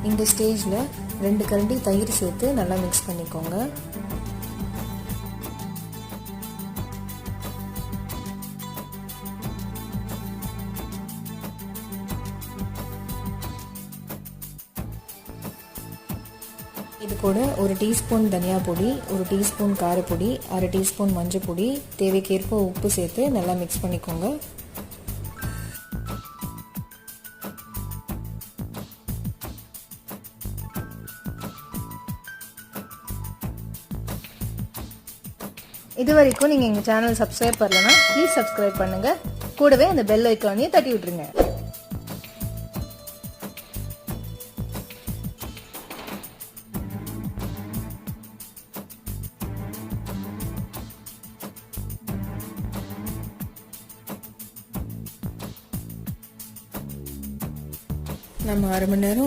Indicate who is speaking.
Speaker 1: இந்த ஸ்டேஜில் 2 கரண்டி தயிர் சேர்த்து நல்லா மிக்ஸ் பண்ணிக்கோங்க. இது கூட 1 டீஸ்பூன் தனியா பொடி, 1 டீஸ்பூன் காரப்பொடி, 1/2 டீஸ்பூன் மஞ்சள் பொடி, தேவைக்கேற்ப உப்பு சேர்த்து நல்லா மிக்ஸ் பண்ணிக்கோங்க. இது வரைக்கும் நீங்கள் எங்கள் சேனல் சப்ஸ்கிரைப் பண்ணலன்னா ப்ளீஸ் சப்ஸ்கிரைப் பண்ணுங்கள். கூடவே அந்த பெல் ஐக்கானையும் தட்டி விட்டுருங்க. நம்ம 1/2 மணி நேரம்